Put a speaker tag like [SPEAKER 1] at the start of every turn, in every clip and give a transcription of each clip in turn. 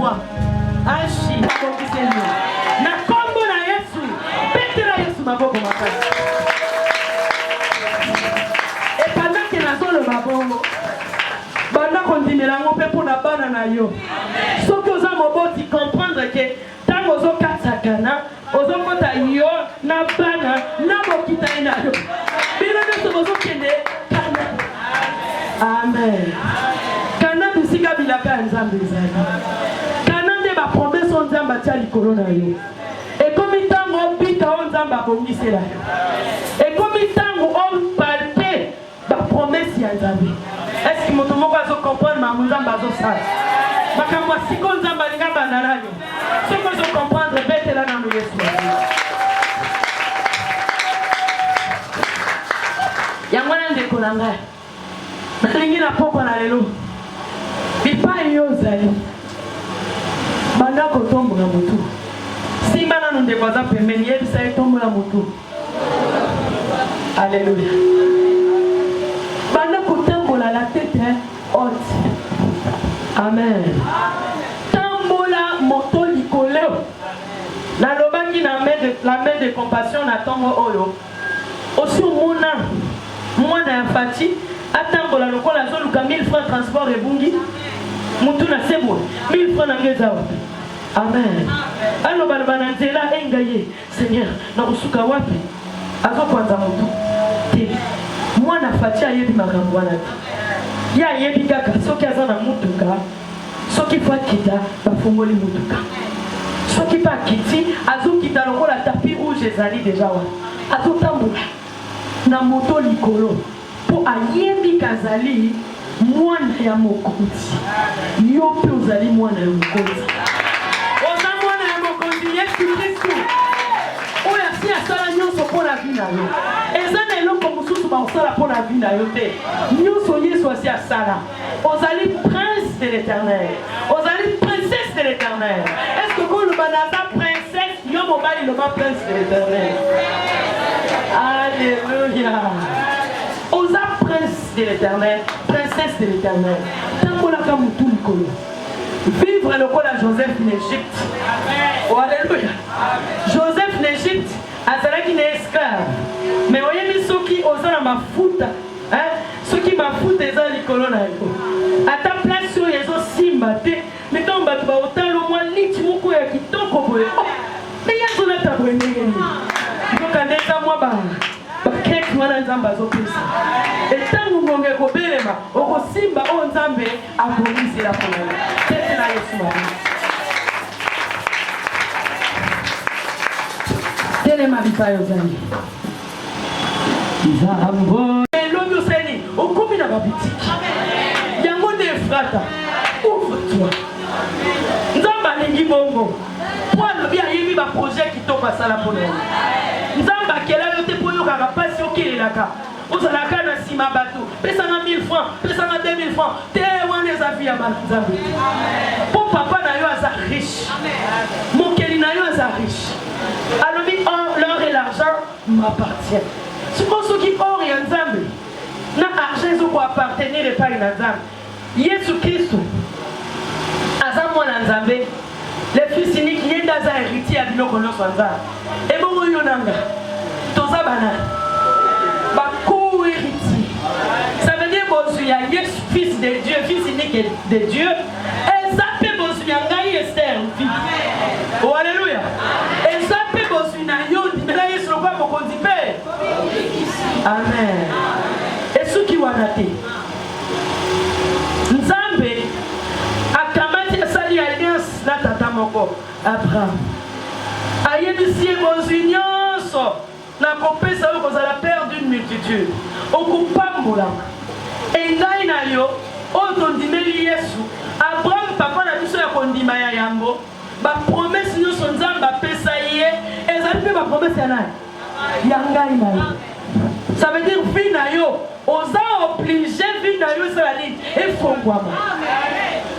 [SPEAKER 1] moi. Ashi akokiseli. Na kombo na Yesu. Betela Yesu maboko makasi. Et pendant que nazolo mabongo. Banda kondimela ngompe pour na bana na yo. Soki oza moboti comprendre que tango ozo katsakana, ozo kota yo na bana na bokita ina yo. Bino nso ozo kende kana. Amen. Kana bisika bilaka nzambe zali. Kana nde ba promesse on nzamba tia likolo na yo. Et comme tango bita on nzamba bongisela yo. Et comme tango on palpe ba promesse ya nzambe. Est-ce que mon tomo va se comprendre ma nzamba zo sa? Makamwa siko nzamba linga bandala yo. Ce que je comprendre bête là dans le Yesu. Yangwana ndeko nanga. Nalingi na poko na lelo. Bipa yo zali. Banda ko tombo na mutu. Simba na ndeko za pembeni yebisa tombo na mutu. Alléluia. Banda ko tambola la tête haute. Amen. Tambola moto likoleo. Na lobaki na la main de compassion na tongo oyo. Aussi mona mwana ya fati atambola lokola zoluka 1000 francs transport et bungi. Mutu na sebo 1000 francs na ngeza wapi. Amen. Allo balbana nzela engaye Seigneur na kusuka wapi? Azo kwanza mutu. Te. Mwana fati ayebi makambo wana. Ya yebi kaka soki azana mutuka. Soki fa kita bafongoli mutuka. Soki pa kiti azo kita lokola tapis rouge ezali déjà wa. Azo tambola na moto likolo po ayebi kazali mwana ya mokonzi. Yo pe ozali mwana ya mokonzi. Oza mwana ya mokonzi Yesu Kristo. Oya si asala nyonso po na vie na yo. Eza na eloko mosusu ba osala po na vie na yo te. Nyonso Yesu asi asala. Ozali prince de l'Éternel. Ozali princesse de l'Éternel. Est-ce que vous le banana princesse, yo mobali le ba prince de l'Éternel? Alléluia. Oza prince de l'Éternel, princesse de l'Éternel. Tambola comme tout le colo. Vivre le col à Joseph en Égypte. Oh, alléluia. Joseph en Égypte, azalaki n'est esclave. Mais voyez ceux qui osent la mafuta, hein? Ceux qui mafuta ezali likolo na yo. Ata place sur les os simba te, mais quand on va autant le moins lit moko ya kitoko boye. Mais ya zona tabwende ngeni. Donc andeka moi ba kek mwana nzamba zo pesa. Et tangu ngonge ko belema, oko simba o nzambe abonisi la pona. C'est la Yesu mari. Tele mabita yo zani. Nzambo. Elonyo seni, okomi na babitiki. Yango de frata. Ouvre-toi. Nzamba lingi bongo. Pour bien yebi ba projet qui to pasala pona. Nzamba kela yo te poyo kaka pasi okelelaka. Ozalaka na sima bato. Pesa na 1000 francs, pesa na 2000 francs. Te wana eza vie ya Nzambe. Pour papa na yo aza riche. Mokeli na yo aza riche. Alobi l'or et l'argent m'appartiennent. C'est pour ceux qui or ya Nzambe. Na argent zo ko appartenir epai na Nzambe. Yesu Kristo aza mwana Nzambe. Le fils unique n'y est dans un héritier à biloko no sanza. Et bon yo nanga. Toza bana. Ba co-héritier. Ça veut dire que il y a Yesu fils de Dieu, fils unique de Dieu. Et ça peut bosu ya ngai Esther fille. Oh alléluia. Et ça peut bosu na yo mais là Yesu lokwa mokonzi pe. Amen. Et ceux qui wanate. Nzambe akamati asali alliance na tata moko Abraham. Ayebisi bosu nyonso na kopesa yo kozala père d'une multitude. Okupambola. Et ngai na yo otondimeli Yesu. Abraham papa na biso ya kondima ya yambo. Ba promesse nyonso Nzambe apesa ye ezali pe ba promesse ya nani? Ya ngai na yo. Ça veut dire vie na yo oza obligé vie na yo ça dit efongwama.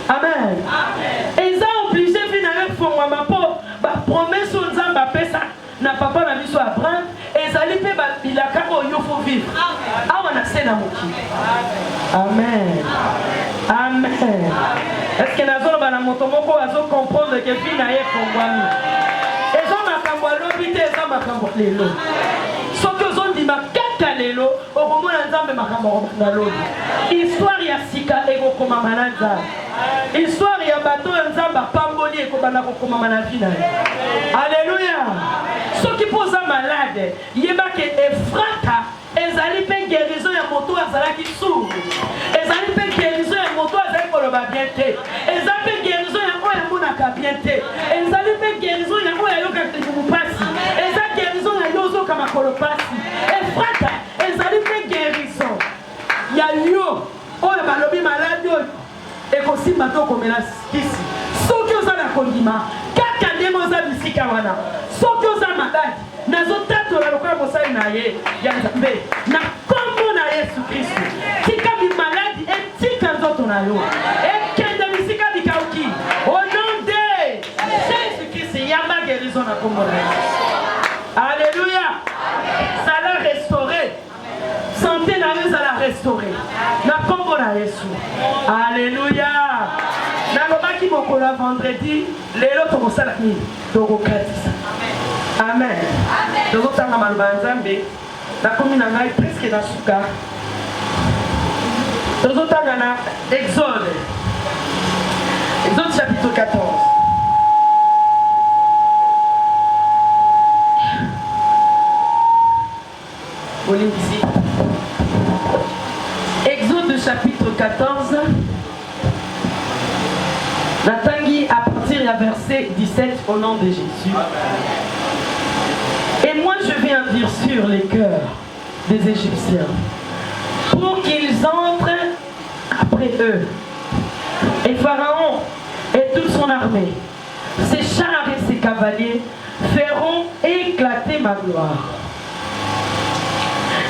[SPEAKER 1] Amen. Amen. Eza obligé vie na yo efongwama po ba promesse Nzambe apesa na papa na biso Abraham ezali pe ba bilaka oyo faut vivre. Awa na sena moki. Amen. Amen. Amen. Est-ce que nous avons motomoko azo comprendre que vie na ye kongwami? Ezo makambo alobi te eza makambo lelo. Soki ozondima kaka lelo okomona nzambe makambo na lobi. Histoire ya sika ekokomama na nzambe. Histoire ya bato ya nzambe apamboli ekobanda kokomama na vie na ye. Alléluia. Soki poza malade yebake Efrata ezali pe guérison ya moto azalaki sourd. Ezali pe guérison ya moto azali koloba bien te. Ezali pe guérison ya oyo amonaka bien te. Ezali pe guérison ya oyo ayokaka mopasi. Ezali guérison ya yozoka makolo pasi. Efrata ezali pe guérison ya yo oyo balobi maladi oyo ekosimba to komela kisi. Soki oza na kondima kaka ndenge oza bisika wana. Soki oza maladi nazotatola lokola mosali na ye ya nzambe na kombo na Yesu Kristo. Tika bi maladi etika nzoto na yo ekende bisika bikauki au nom de Jésus Christ yamba guérison na kombo na Yesu. Alléluia. Ça l'a restauré. Santé na yo ça l'a restauré na kombo na Yesu. Alléluia. Nalobaki mokola vendredi lelo tokosala nini tokokatisa. Amen. Tozotanga maloba nzambe nakomi na ngai presque na suka. Tozotanga na Exode chapitre 14. Ici. Exode chapitre 14. Natangi à partir du verset 17 au nom de Jésus. Et moi je viens dire sur les cœurs des Égyptiens pour qu'ils entrent après eux. Et Pharaon et toute son armée, ses chars et ses cavaliers feront éclater ma gloire.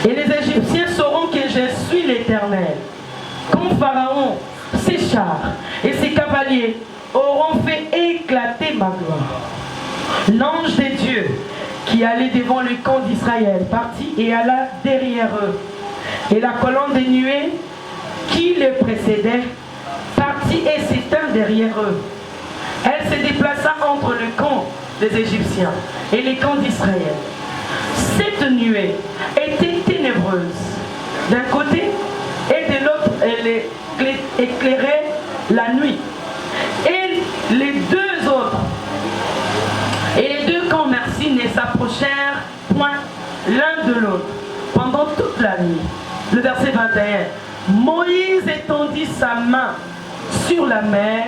[SPEAKER 1] Et les Égyptiens sauront que je suis l'Éternel. Quand Pharaon, ses chars et ses cavaliers auront fait éclater ma gloire. L'ange de Dieu qui allait devant le camp d'Israël partit et alla derrière eux. Et la colonne de nuée qui les précédait partit et s'éteint derrière eux. Elle se déplaça entre le camp des Égyptiens et les camps d'Israël. Cette nuée était ténébreuse d'un côté et de l'autre elle éclairait la nuit. Et les deux autres camps ne s'approchèrent point l'un de l'autre pendant toute la nuit. Le verset 21. Moïse étendit sa main sur la mer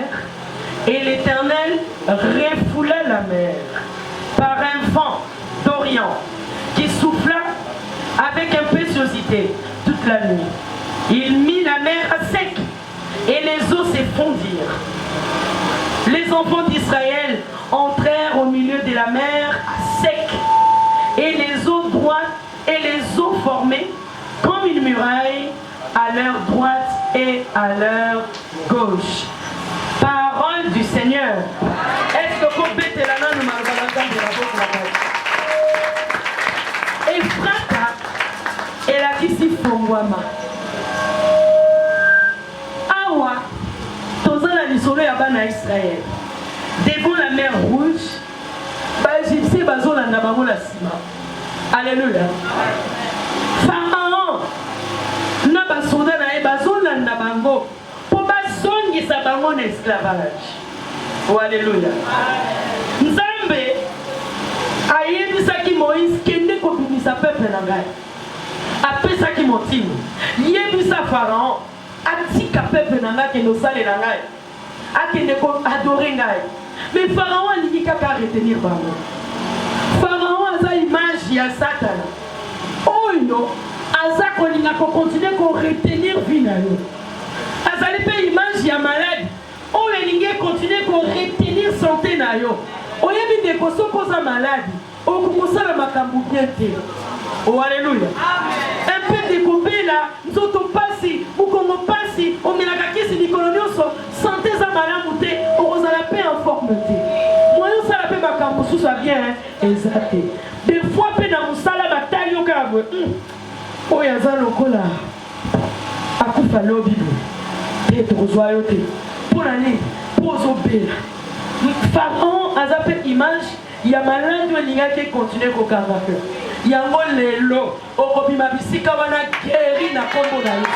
[SPEAKER 1] et l'Éternel refoula la mer par un vent d'Orient qui souffla avec impétuosité toute la nuit. Il mit la mer à sec et les eaux s'effondirent. Les enfants d'Israël entrèrent au milieu de la mer à sec et les eaux droites et les eaux formées comme une muraille à leur droite et à leur gauche. Parole du Seigneur. Est-ce que vous mettez la main dans la Efrata et la kisi fongwama. Awa, tozana lisolo ya bana Israël. Devant la mer rouge, les Égyptiens bazolanda bango na sima. Alléluia. Pharaon na basoda na ye bazolanda bango po bazongisa bango na esclavage. Oh, alléluia. Nzambe ayebisaki Moïse kende kobimisa peuple na ngai. Apesaki motima. Yebisa Pharaon atika peuple na ngai kende osalela ngai. Akende ko adorer ngai. Mais Pharaon alingi kaka retenir bango. Pharaon aza image ya Satan. Oyo aza kolinga ko continuer ko retenir vie na yo. Azali pe image ya malade. Oyo elingi continuer ko retenir santé na yo. Oyebi de ko sokoza malade. Okumosala makambo bien te. Oh alléluia. Un peu de kopela nzoto pasi, mukongo pasi, omelaka kisi likolo nyonso, santé za malamu te, okozala pe en forme te. Moyo sala pe makambo susa bien, ezate. Des fois pe na musala batali yo kabwe. Oyo aza lokola akufa lobi. Te tokozwa yo te. Pona nini? pozo bela. Pharaon a zappé image, il y a malin de l'ingé qui continue au caractère. Il y a un lelo, au copima bisika wana guéri na kombo na Yesu.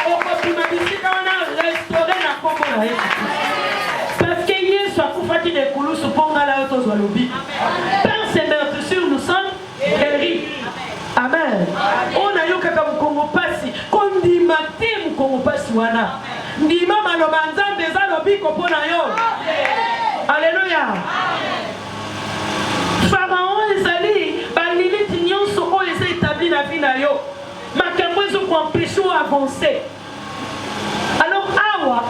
[SPEAKER 1] Au copima bisika wana restauré na kombo na Yesu. Parce que Yesu a koufaki de koulou su ponga la yoto zwalobi. Par ses meurtrissures nous sommes guéris. Amen. On a eu kaka mukongo pasi, kondima te mukongo pasi wana. Ndima maloba nzambe eza lobiko pona yo. Alléluia. Pharaon ezali baliliti nyonso oyo eza établi na vie na yo. Makambo ezokoempêche yo avancer. Alors awa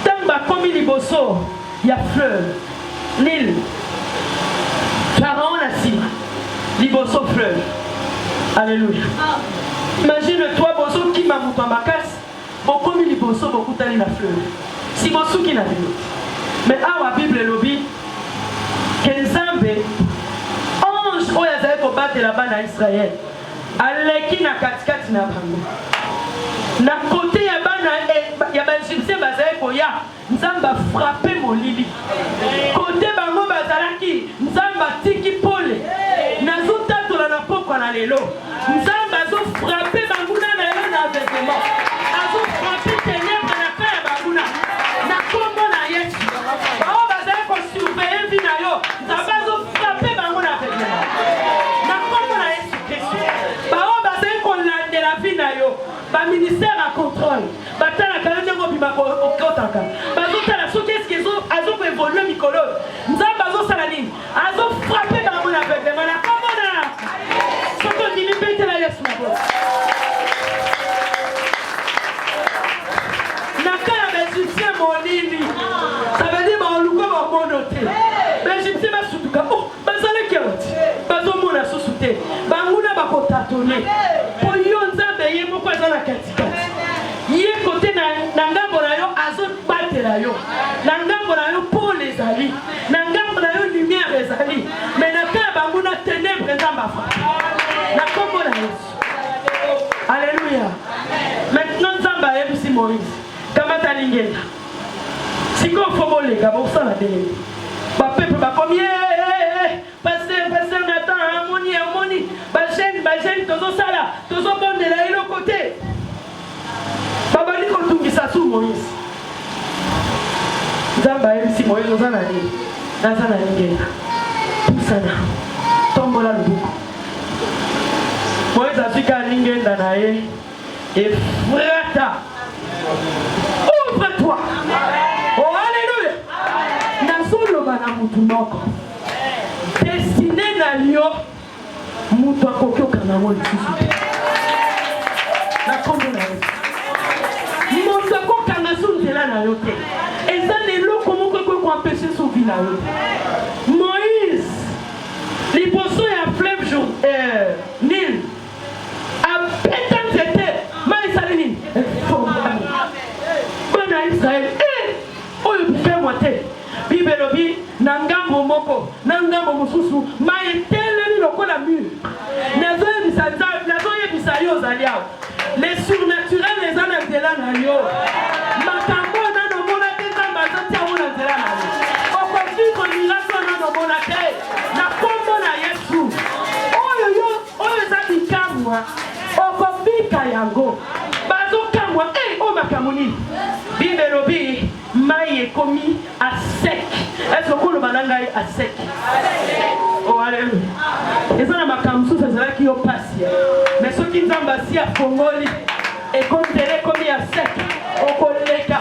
[SPEAKER 1] ntango bakomi liboso ya fleuve Nil, Pharaon na nsima liboso fleuve. Alléluia. Imagine-toi bozo kima moto ya makasi bokomi liboso bokutani na fleuve. Si bosuki na bino. Mais awa Bible elobi ke Nzambe ange oyo azali kobatela bana ya Israël aleki na katikati na bango. Na kote ya bana ya baegyptien bazali koya, Nzambe afrappe molili. Kote bango bazalaki, Nzambe atiki pole. Nazotatola na pokwa na lelo. Nzambe azofrappe banguna na yo na aveuglement. Azofrappe ténèbre na kaya banguna. Na kombo na Yesu. Bao bazali kosurveiller vie na yo. Nzambe azofrappe bango na aveuglement. Na kombo na Yesu Christ. Bao bazali kolandela vie na yo. Ba ministère à contrôle. Batala kalende ngo bimako okotaka. Bazotala soki est-ce que azo ko évoluer mikolo. Nzambe azosala nini? Azofrappe bango na aveuglement. Na kombo na soko dilipete la Yesu mabo. Nakala b'Égyptien molini. Ça veut dire ba oluko ba monote. B'Égyptien ba sutuka. Oh, bazale kioti. Bazomona susute. Banguna bakotatone. Po yo Nzambe ye moko azana katikati. Ye kote na ngambo na yo azobatela yo. Na ngambo na yo Paul ezali. Na ngambo na yo lumière ezali. Mais nakala banguna ténèbre Nzamba fa. Na kombo na Yesu. Alléluia. Maintenant Nzamba yebisi Moïse. Kamata lingenda. Siko foboleka bosala dele. Ba peuple ba komi pasteur Nathan harmonie ba jeune tozo sala tozo bondela ilo côté. Baba liko tungisa su Moïse. Nzamba yebisi Moïse ozana ni. Nazana lingenda. Pusana. Tombola lubuku. Moïse afika lingenda na ye. Efrata. Ouvre-toi. Oh, alléluia. Nazoloba na mutu moko. Destiné na lio. Mutu akokyoka na ngo lisusu. Na kombo na ye. Mutu akokanga su nzela na yo te. Eza leloko moko ko empêcher so vie na yo. Moïse liboso ya fleuve Nil. Apeta nzete. Maïsali nini? Bana Israël, oyo bifemwa te. Bible lobi na ngambo moko, na ngambo mosusu, maïtelemi lokola mur. Nazoyebisa yo ozali awa. Les surnaturels les ana nzela na yo. Makambo nano mona te Nzambe azotia ngo na nzela na yo. Okovivre miracle nano mona te. Na kombo na Yesu. Oyo eza bikamwa. Okobika yango. Bazokamwa o makambo nini? Bible lobi mai ekomi à sec. Est-ce que le banangai à sec? Oh alléluia. Et ça na makambo sous ça qui yo passe. Mais ceux qui Nzamba si a fongoli et comme télé comme à sec. Okoleka,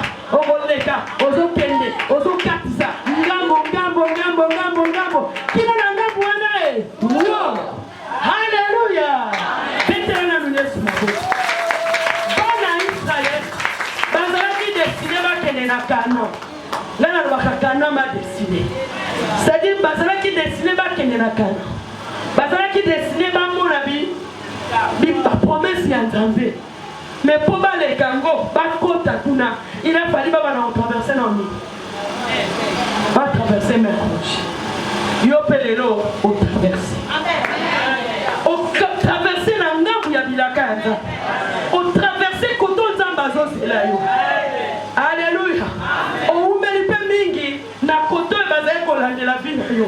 [SPEAKER 1] ozokende, ozokatisa. Ngambo. Kila na ngambo wana no. Alléluia. Pétena nous laisse ma voix. Destiné bakende na canon. Là na ba canon ma destiné. C'est-à-dire bazala qui destiné bakende na canon. Bazala qui destiné ba mona bi ba promesse ya Nzambe. Mais pour ba le kango ba kota kuna, il a fallu ba na traverser na ni. Ba traverser mes roches. Yo pelelo o traverser. O traverser na ngambu ya bilaka. O traverser koto Nzamba zo sela yo. Alléluia. On met na yo.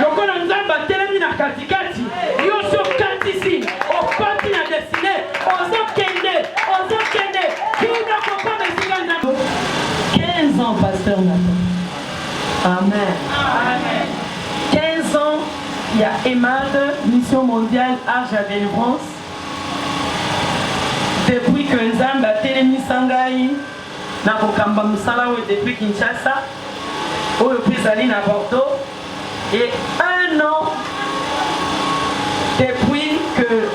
[SPEAKER 1] Lokola nzamba telemi na katikati, yo so katisi, okoti na destiné, ozo kende, kina papa mesika nzambe. 15 ans, pasteur Nathan. Amen. 15 ans, il y a EMAD, Mission mondiale, Arche à délivrance. Depuis que Nzamba a telemi sangai, na kokamba musala depuis Kinshasa, au plus aller à Bordeaux, et 1 an depuis que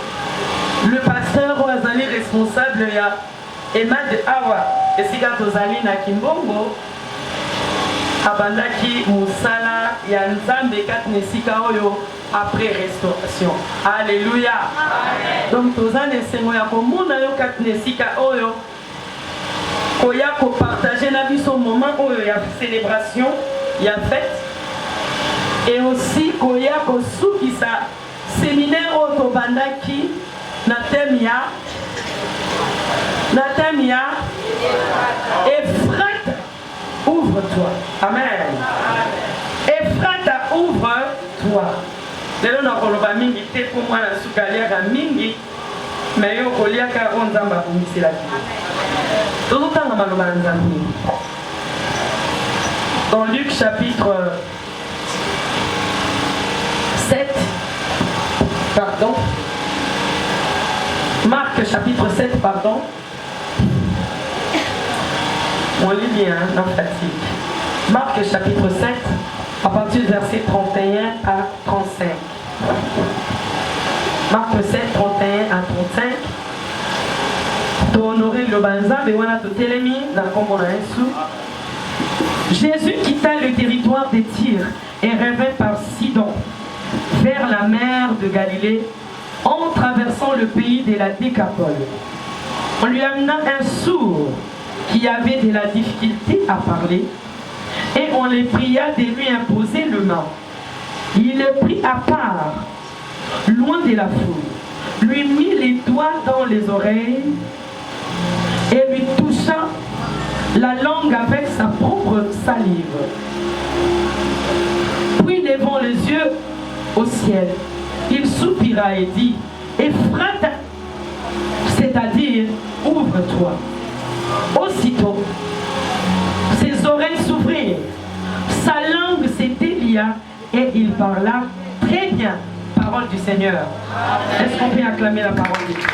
[SPEAKER 1] le pasteur Ouazali responsable ya EMAD Awa, et si Gatozali na Kimbongo, abandaki musala ya Nzambe katnesika oyo après restauration. Alléluia. Amen. Donc tozane sengo ya komona yo katnesika oyo koya ko partager na biso moment oyo ya célébration, ya fête, et aussi koya ko sukisa séminaire oyo bandaki na thème ya Ephrata, ouvre-toi. Amen. Ephrata, ouvre-toi. Lelo na koloba mingi te pour moi na sukaliaka mingi, mais yo koliaka onzamba kumisela ki. Tozotanga maloba na Nzambe. Dans Luc chapitre 7, pardon. Marc chapitre 7, pardon. On lit bien, non fatigue. Marc chapitre 7, à partir du verset 31 à 35. Marc 7, 31 à 35. To honorer le banzambe wana to telemi na kombo na Yesu. Jésus quitta le territoire des Tyr et revint par Sidon vers la mer de Galilée en traversant le pays de la Décapole. On lui amena un sourd qui avait de la difficulté à parler et on les pria de lui imposer le main. Il le prit à part, loin de la foule, lui mit les doigts dans les oreilles et lui toucha la langue avec sa propre salive. Puis levant les yeux au ciel, il soupira et dit, Ephrata, c'est-à-dire ouvre-toi. Aussitôt, ses oreilles s'ouvrirent, sa langue se délia et il parla très bien. Parole du Seigneur. Est-ce qu'on peut acclamer la parole de Dieu?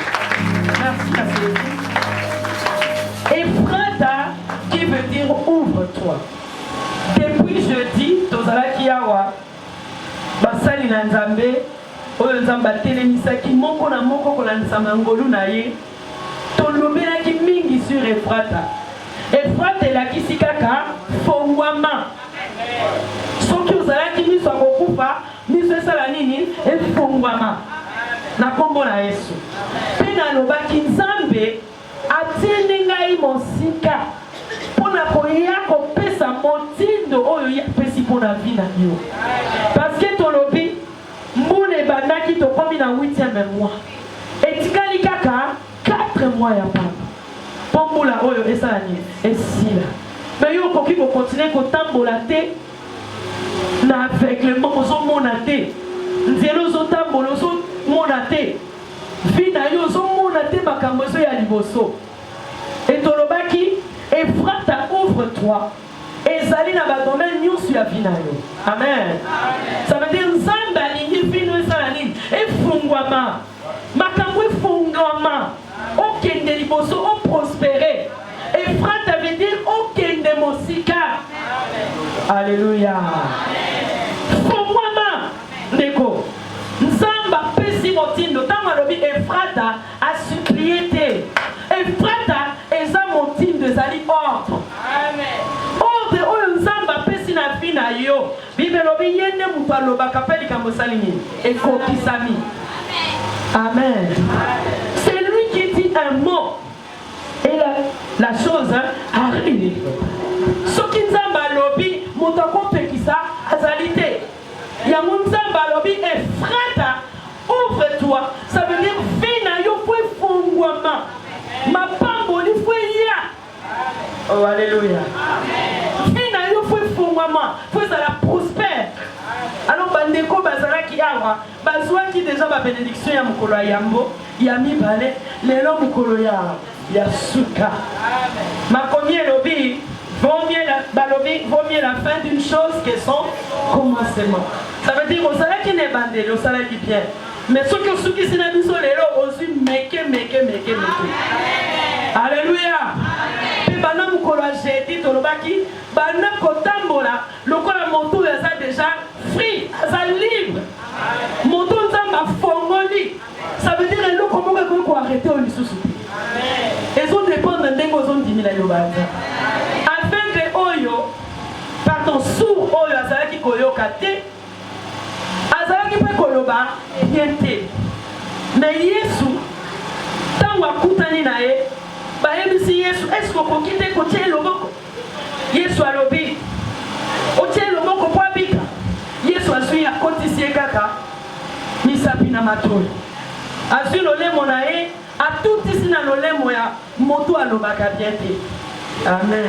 [SPEAKER 1] Merci la Célestine. Ephrata, qui veut dire ouvre-toi. Depuis jeudi, tozalaki awa basali na Nzambe oyo Nzambe atelemisaki moko na moko kolandisa ngolu na ye, tolobelaki mingi sur Ephrata. Ephrata elakisi kaka fongwama. Soki ozalaki miso akokufa, miso esala nini? Efongwama na kombo na Yesu. Mpe nalobaki Nzambe atiende ngai mosika mpona koya kopesa motindo oyo ye apesi mpona vi na yo. Parceke tolobi mbula ebandaki tokomi na 8e mois, etikali kaka 4 mois ya pamba mpo mbula oyo esala nini? Esila. Me yo okoki kokontinue kotambola te na aveuglement, ozomona te nzela ozotambola ozomona te vi na yo ozomona te makambo ezo ya liboso. Etolobaki Ephrata, ouvre-toi. Ezali na badomaine nyonso ya vi na yo. Amen. Ça veut dire Nzambe alingi vi no esala nini? Efungwama. Makambo efungwama. Okende liboso, oprospere. Ephrata veut dire okende mosika. Alléluia. Fungwama. Ndeko. Nzambe apesi motindo. Tango alobi Ephrata a supplié te. Ephrata eza motindo ezali ordre. Amen. Ordre oyo Nzambe apesi na vi na yo. Bible lobi yende mutu alobaka mpe likambo esali nini? Ekokisami. Amen. C'est lui qui dit un mot et la chose arrive. Soki Nzambe alobi mutu akopekisa azali te. Yango Nzambe alobi Ephrata, ouvre-toi. Ça veut dire vi na yo po efungwama. Mapamboli fwe ya. Oh, alléluia. Vi na yo fwe efungwama. Fwe ezala prospère. yawa bazwa qui déjà ma bénédiction ya mukolo ya yambo ya mibale lelo mukolo ya suka makomi elobi vaut mieux la fin d'une chose que son commencement. Ça veut dire au salaire qui n'est bandé, au salaire qui bien. Mais ceux qui sont dans le lelo aussi meke. Alléluia. Puis bana mukolo jeudi tolobaki bana kotambola lokola moto eza déjà free, eza libre. Moto nzamba fongoli. Ça veut dire que comment on peut arrêter au lisusu. Ils ont dépendre ndenge ozondimila yobaza. Afin que oyo pardon sourd oyo azalaki koyoka te azalaki mpe koloba bien te. Mais Yesu ntango akutani na ye bayebisi Yesu est-ce okoki te kotia loboko. Yesu alobi otia loboko po abika. Yesu azwi akotisi ye kaka misapi na matoi azwi lolemo na ye atutisi na lolemo ya moto alobaka bien te. Amen.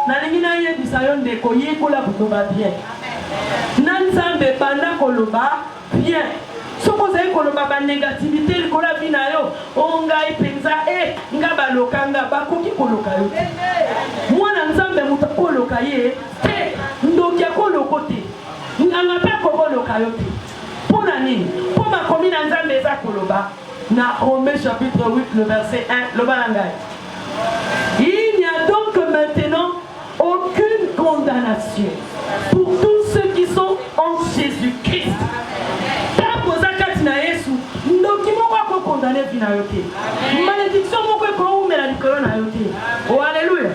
[SPEAKER 1] Nalingi na yebisa yo ndeko yekola koloba bien na nzambe banda koloba bien soko ozali koloba banégativité likola vi na yo o ngai mpenza nga balokanga bakoki koloka yo te. Mwana nzambe moto akoloka ye te ndoki akoloko te nganga mpe akokoloka yo te. Mpo na nini? Mpo makomi na nzambe eza koloba na Romains chapitre 8 le verset 1 loba na ngai il n'y a donc maintenant aucune condamnation pour tous ceux qui sont en Jésus-Christ. Condamné vina yote. Malédiction moko ekoumela likolo na yote. Oh alléluia.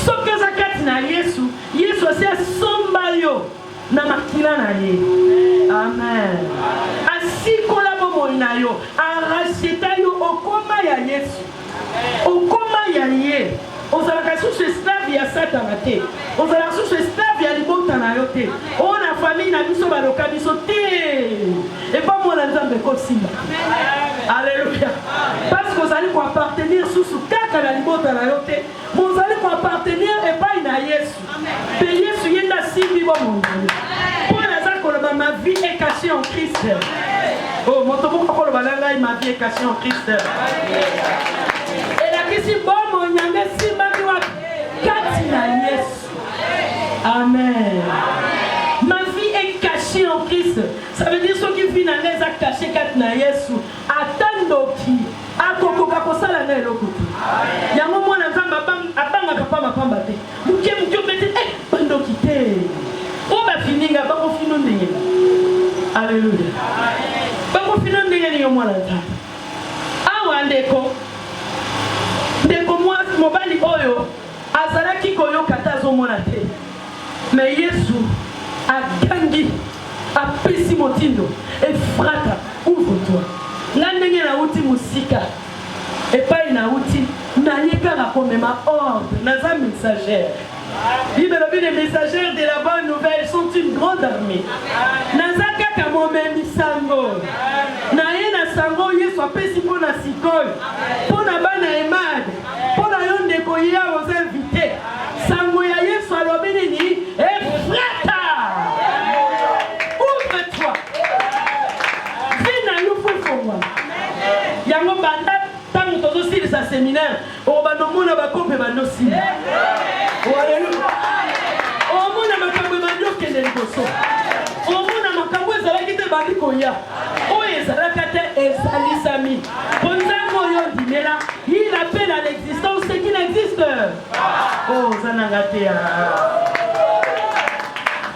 [SPEAKER 1] Soki zakati na Yesu, Yesu asomba yo na makila na ye. Amen. Asikola bomoi na yo, aracheta yo okoma ya Yesu. Okoma ya ye. Ozalaka susu esclave ya Satana te. Ozalaka susu esclave ya libota na yo te. O na famille na biso baloka biso te. Et pas moi la nzambe ko simba. Alléluia. Parce que vous allez appartenir sous kaka na libota na yo te. Vous allez appartenir et pas na Yesu. Pe Yesu yenda simbi bo mon Dieu. Pour la zako ma vie est cachée en Christ. Oh, mon tomo ko lo balanga ma vie est cachée en Christ. Et la question bon mon nyanga simba biwa kati na Yesu. Amen. Ma vie est cachée en Christ. Ça veut dire ceux qui vivent dans les actes cachés kati na Yesu. Atandoki. Akokoka kosala na elokoti. Yango mwana nzamba abanga kapamba pamba te. Muke bete bandoki te. O ba fininga ba ko fino ndenge. Alléluia. Ba ko fino ndenge ni mwana nzamba. Awa ndeko. Ndeko mwa mobali oyo azalaki koyoka ta zo mwana te. Mais Yesu agangi apesi motindo et frata ouvre-toi. Nandenge na uti musika et pas na uti na yeka na komema ordre naza messagère. Les messagères de la bonne nouvelle sont une grande armée. Naza kaka momemi sango. Na ye na sango Yesu apesi po na sikol. Po na bana emade. Po na yo ndeko ya aux invités. Sango ya Yesu alobi nini? Frata. Ouvre-toi. Vina yo fofongwa. Yango banda tango tozo sili sa séminaire. O banomona bakope banosi. Alléluia. O mona makambo bando kende liboso. O mona makambo ezalaki te bandi koya. O ezalaka te ezalisami. Ponzango yo dimela, il appelle à l'existence ce qui n'existe. Oh zanangatea.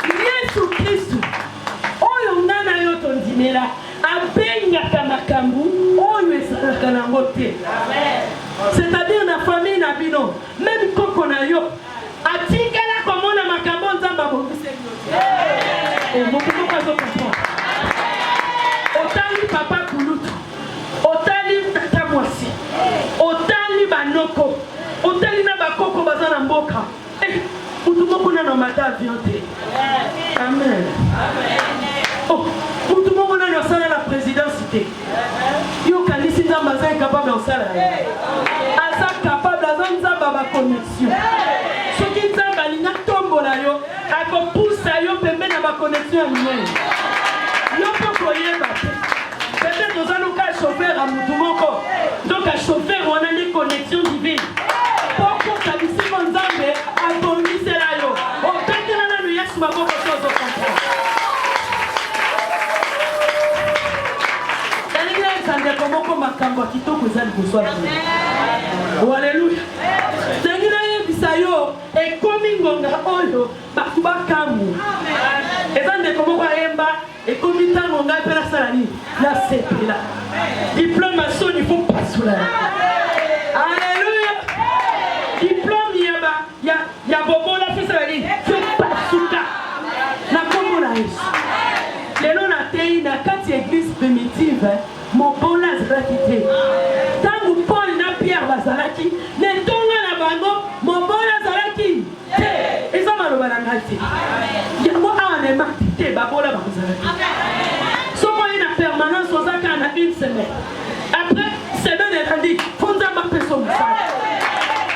[SPEAKER 1] Yesu Kristu. Oyo nana yo tondimela abengaka makambo oyo ezalaka nango te. C'est-à-dire na famille na bino, même koko na yo atikala komona makambo nzamba bobise yo. Oh moko kazo comprendre. Otali papa kulutu. Otali tata mwasi. Otali banoko. Otali na bakoko bazana mboka. Mutu moko na no mata avion te. Amen. Oh, mutu moko na no sala la présidence te. Yo kanisi nzamba za capable de sala. Asa capable de nzamba ba connexion. Soki nzamba linga tombola yo, ako poussa yo pembe na ba connexion ni. Peut-être nous allons qu'à chauffeur à Moutoumoko. Donc à chauffeur, on a une connexion divine. Pourquoi ça dit si mon Zambé a bondi c'est là yo. Oh, peut-être nous y a sous ma boque chose au contraire. Sandra Komoko Makambo Kitoko Zali Goswa. Oh alléluia. Sengina Bisayo et Komingonga Oyo Bakuba Kamu. Et Sandra Komoko Emba et Komita Monga Pela Salani. La sepela. Diplomation il faut pas soula. Alléluia. Diplôme ya Bobo la fille Salani. Faut pas souka. Na Komo na Yesu. Lelo na tei na kati église primitive. Mon bon Lazaraki te. Tangu Paul na Pierre Bazaraki, ne tonga na bango, mon bon Lazaraki te. Eza maloba na ngati. Yango awa ne mati te babola Bazaraki. Somo ina permanence ozaka na une semaine. Après semaine elandi, fonza ma peso musala.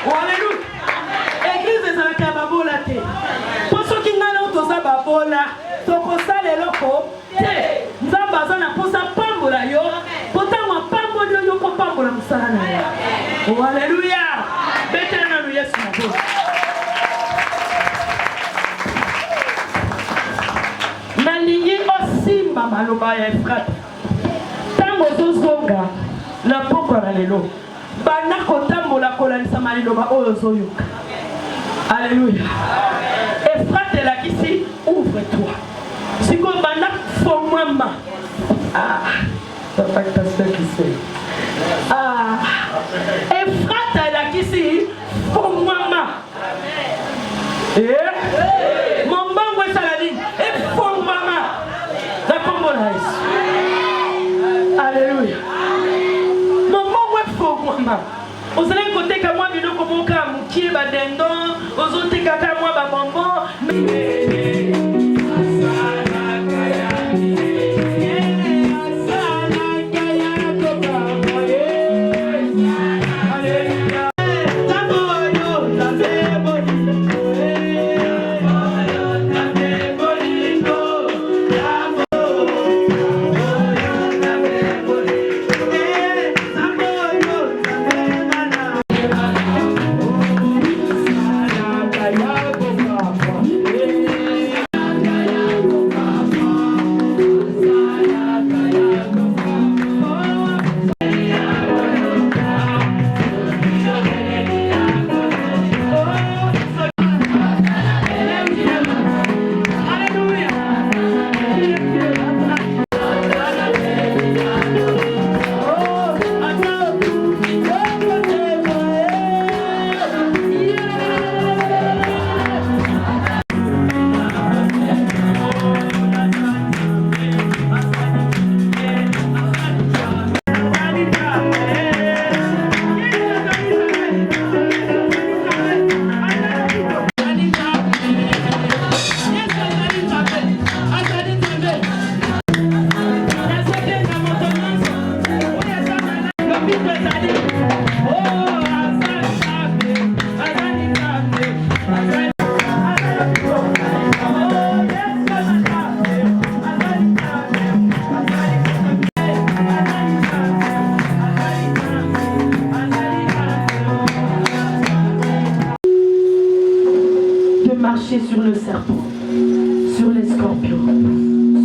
[SPEAKER 1] Alléluia. Église ezalaka babola te. Poso kingana otoza babola, tokosala eloko te. Nzamba aza na posa pambola yo. Oh, alléluia. Alléluia. Nalingi aussi maloba ya frère. Tango zozonga na poko na lelo. Bana kotambola kolanisa maloba oyo zoyoka. Alléluia. Et frère la kisi ouvre-toi. Siko bana fomama. Ah, papa pasteur qui sait. Ah, et frère la kisi pour maman. Mon bango est saladine. Et pour maman. La pombolais. Alléluia. Mon bango est pour maman. Vous allez côté que moi, nous comme au cas, qui est badendon, aux autres caca moi babambo. Sur le serpent, sur les scorpions,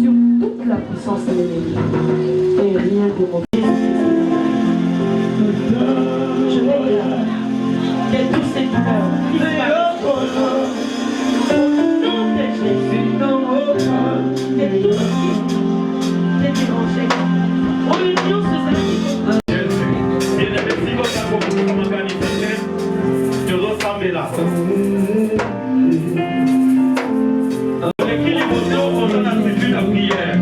[SPEAKER 1] sur toute la puissance de l'ennemi, et rien de mauvais. Je vais dire que tous ces douleurs disparaissent au nom de Jésus, que tout ce qui est dérangé, au union se sacrifie.
[SPEAKER 2] La prière.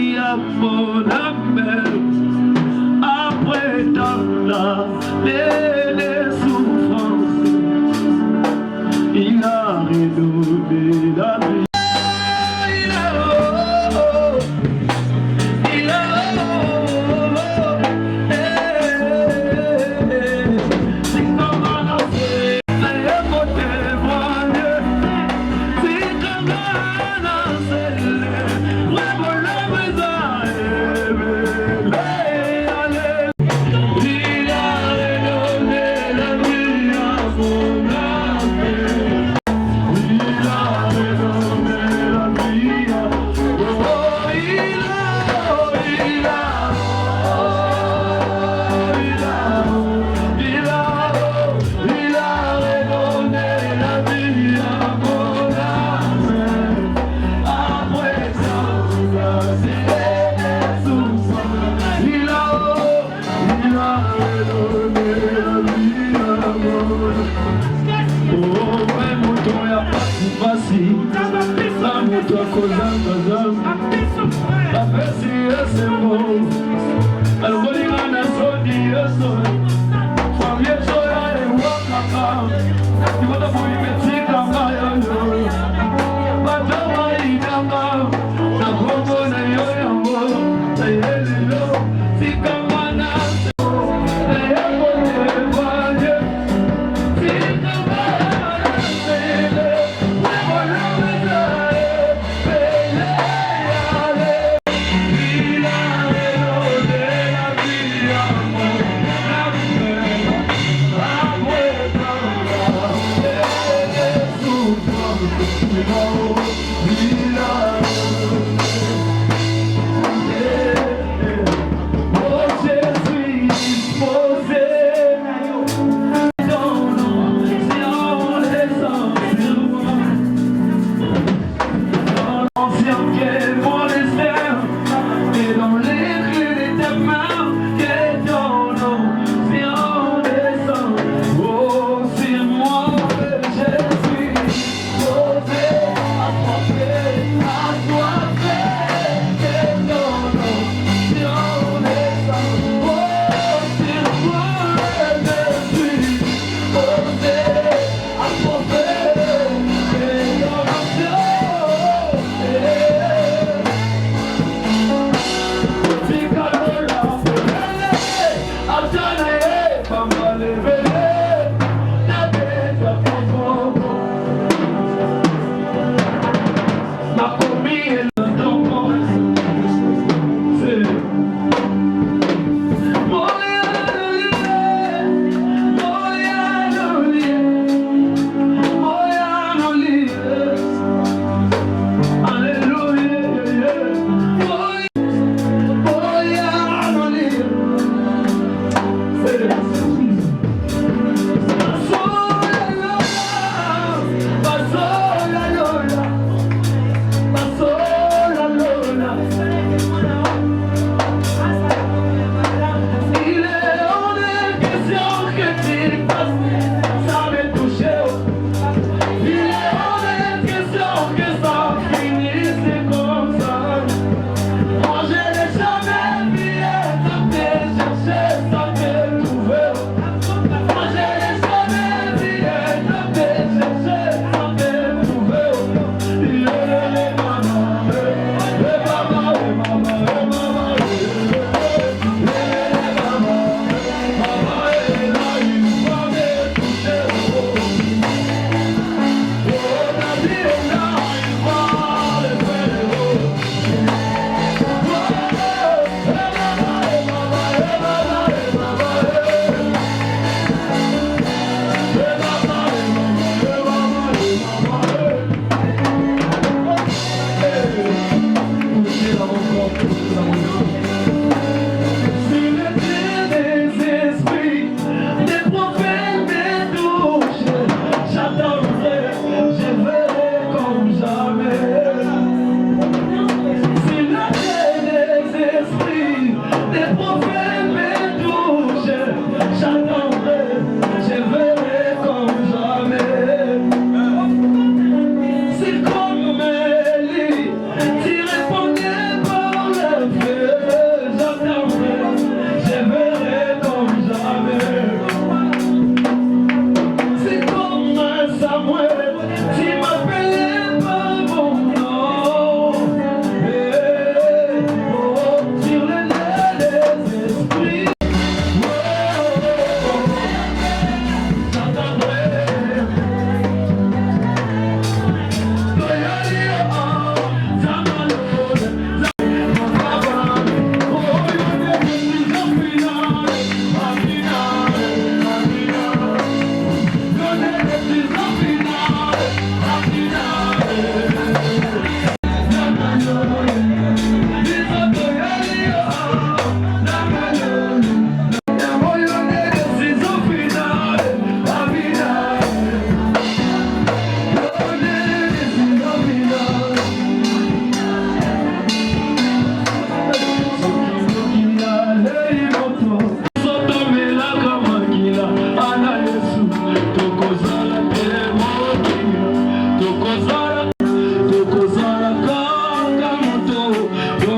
[SPEAKER 2] vie à mon âme. Après tant d'années de souffrance, il a redonné la vie.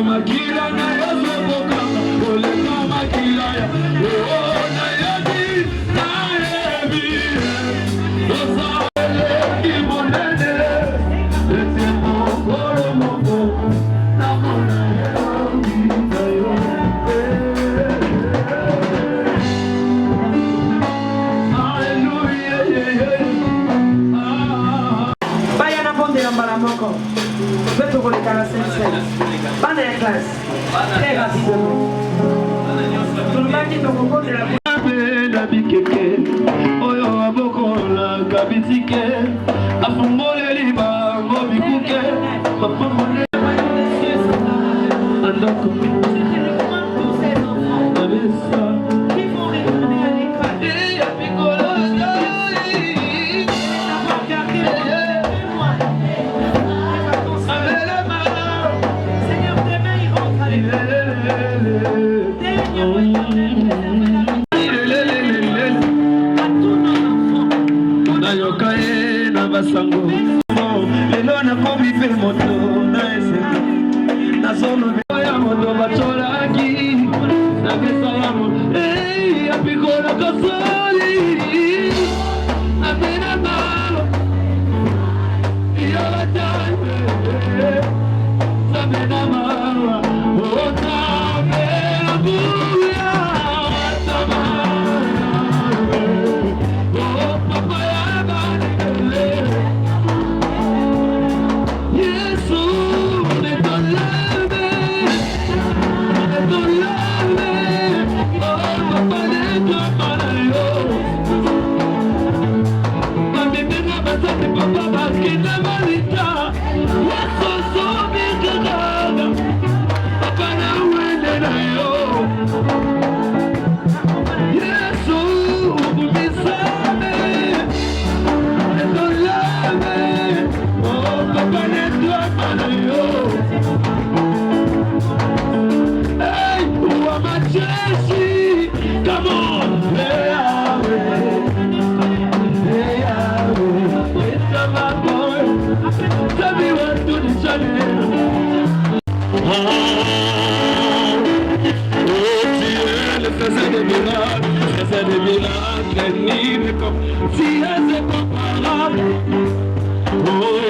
[SPEAKER 2] makila na yoso boka oleka makila ya oh na yadi na yebi osa eleki monene ete mokolo moko na mona yebi na yo hallelujah
[SPEAKER 1] baya na bonde ya mbala moko beto koleka na sense bana ya classe très rapidement tulubaki tokokotela
[SPEAKER 2] na bikeke oyo abokola kabitike afungoleli bango bikuke bapamole andako abesa basango lelo nakomi mpe moto na eseka nazolo ya moto batolaki na pesa ya moto apikola kosoli apenama yotane sapenama otapeabuya tama come on, tell me what to the channel. C'est des miracles, si elles sont comparables. Oh,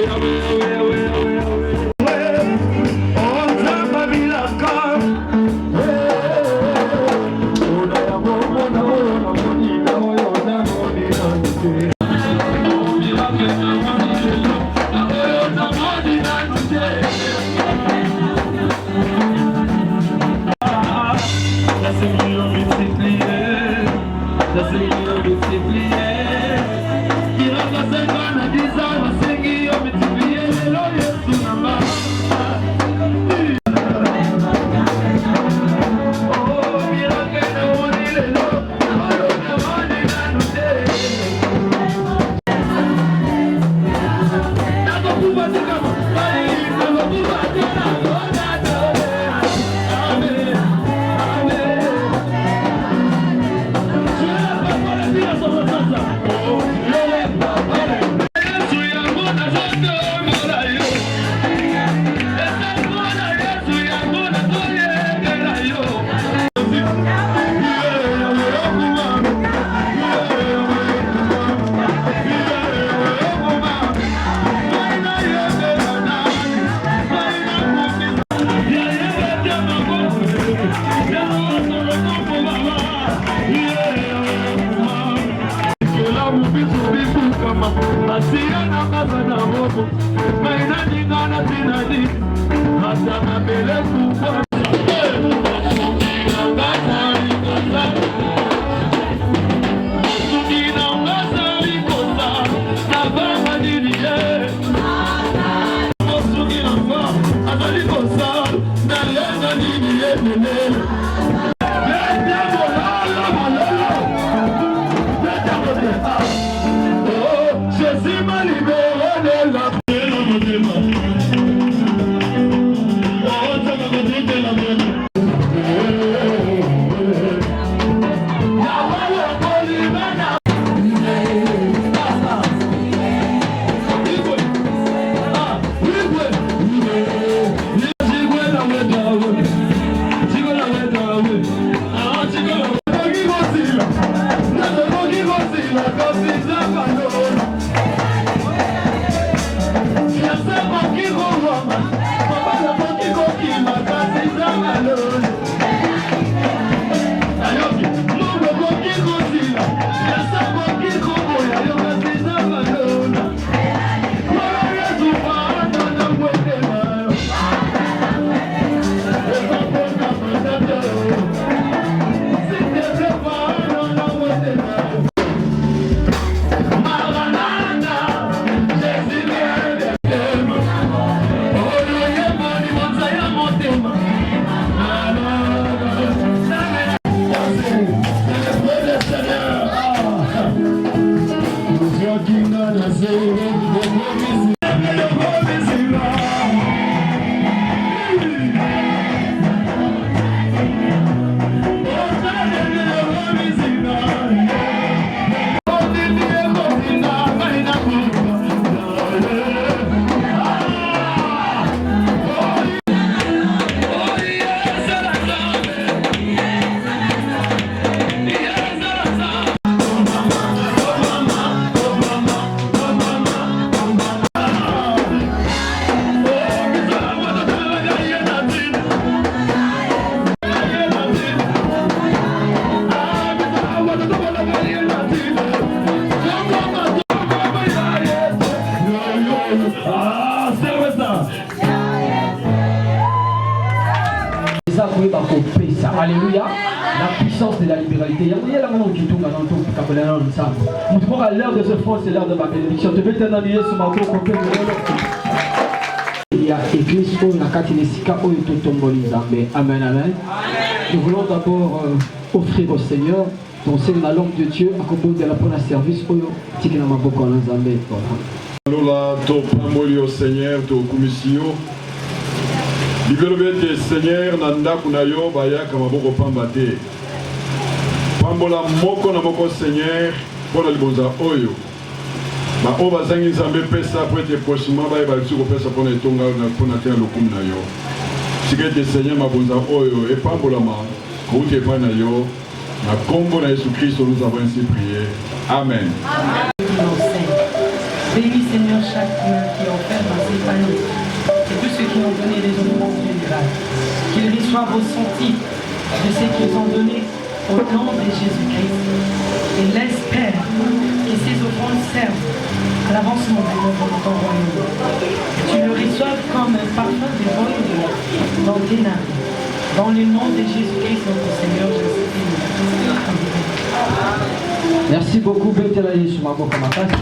[SPEAKER 3] Alléluia. La puissance de la libéralité. Il y a la maman qui tourne dans tout ensemble. Nous à l'heure de ce front, c'est l'heure de ma bénédiction. Tu veux t'analyser sur ma peau. Il y a église où la Katinesika où tout tombolise. Amen, amen. Nous voulons d'abord offrir au Seigneur, ton Seigneur, la langue de Dieu, à propos de la première service.
[SPEAKER 4] Alors là, tu pamoli au Seigneur, tu commission. Libéré Seigneur, nanda kunayo baya kamaboko pambate. Pambola moko na moko Seigneur, pour la liboza oyo. Ma oba zangi nzambe pesa pour être prochainement ba ba tsuko pesa pour na tonga na pour na terre lokum na yo. Sikete Seigneur mabonza oyo et pambola ma ko te pa na yo. Na kombo na Jésus Christ nous avons ainsi prié. Amen.
[SPEAKER 1] Amen. Bénis Seigneur chacun qui a offert dans ses paniers. Et tous ceux qui ont donné des honoraires générales, qu'ils reçoivent au centime de ce qu'ils ont donné au nom de Jésus-Christ. Et laisse, Père, que ces offrandes servent à l'avancement de ton royaume. Que tu le reçoives comme un parfum de bonheur dans tes âmes. Dans le nom de Jésus-Christ, notre Seigneur Jésus-Christ.
[SPEAKER 3] Merci beaucoup, Bethela Yesu Maboko Makasi.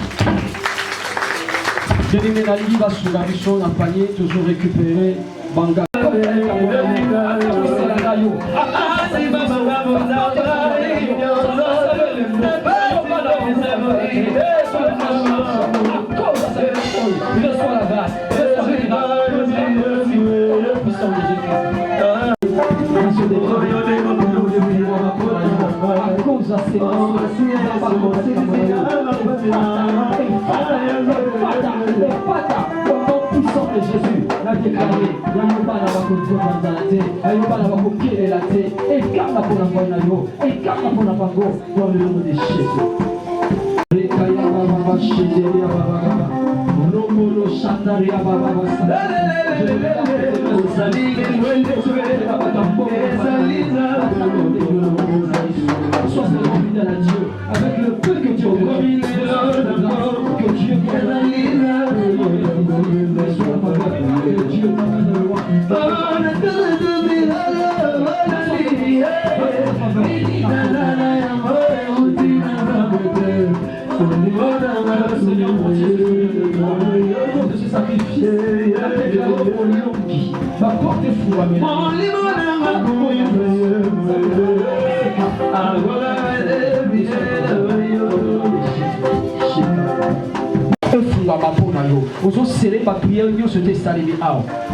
[SPEAKER 3] Bien-aimé Nali va sous la mission d'un panier, toujours récupéré. Banga. Jésus l'a déclaré, il y a un pas là-bas pour Dieu dans la tête, il y a un pas là-bas pour qui est la tête, et quand la pour la voix n'a yo, et quand la pour la pango, dans le nom de Jésus. Les kaya baba chédéri baba baba, romolo chandaria baba baba. Sois fidèle à Dieu, avec le peu que Dieu te donne, que Dieu canalise. Dieu t'amène loin. De se sacrifier, ma porte est fou à mes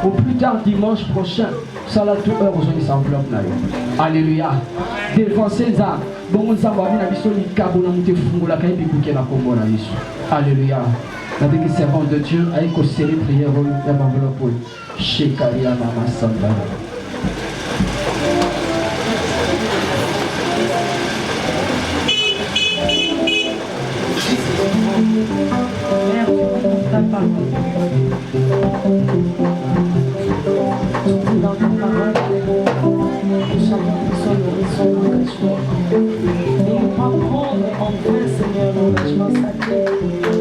[SPEAKER 3] au plus tard dimanche prochain, ça la tout heure aujourd'hui ça enveloppe là. Alléluia. Défensez ça. Bon ça va venir à biso ni kabo na mute fungo la kai bikuke na kombo na Yesu. Alléluia. Avec les servants de Dieu, avec au serré prière ya enveloppe. Shekaria mama samba. Dans ta parole,
[SPEAKER 1] chacun puisse honorer son engagement. Et ne pas prendre en vain, Seigneur, l'engagement sacré.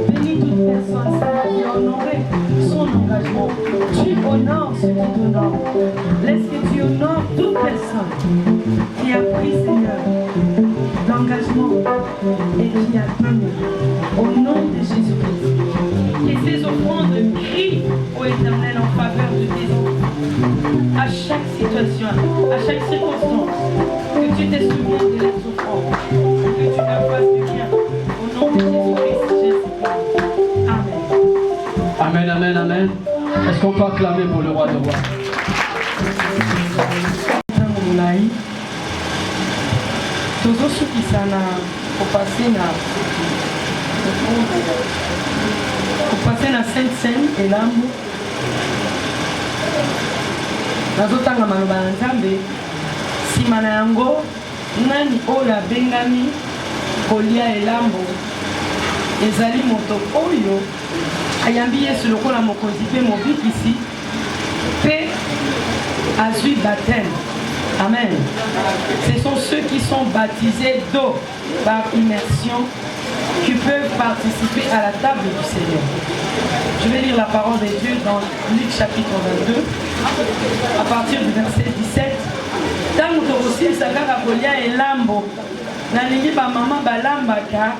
[SPEAKER 1] Bénis toute personne, Seigneur, qui a honoré son engagement. Tu honores ceux qui t'honorent. Laisse que tu honores toute personne qui a pris, Seigneur, l'engagement et qui a donné. Au nom de Jésus-Christ. Que ces offrandes crient au Éternel en faveur de tes enfants. À chaque situation, à chaque circonstance, que tu te souviennes de leurs offrandes, que tu leur fasses du bien. Au nom de Jésus-Christ, Jésus. Amen.
[SPEAKER 3] Amen, amen, amen. Est-ce qu'on peut acclamer pour le roi de roi?
[SPEAKER 1] tozosukisana kopase na Sainte Seine elambo nazotanga maloba na Nzambe nsima na yango nani oyo abengami kolia elambo ezali moto oyo ayambi Yesu lokola mokonzi mpe mobikisi mpe azwi baptême. Amen. Ce sont ceux qui sont baptisés d'eau par immersion qui peuvent participer à la table du Seigneur. Je vais lire la parole de Dieu dans Luc chapitre 22, à partir du verset 17. Tant que aussi sakaka kolia elambo, nalingi ba mama balambaka,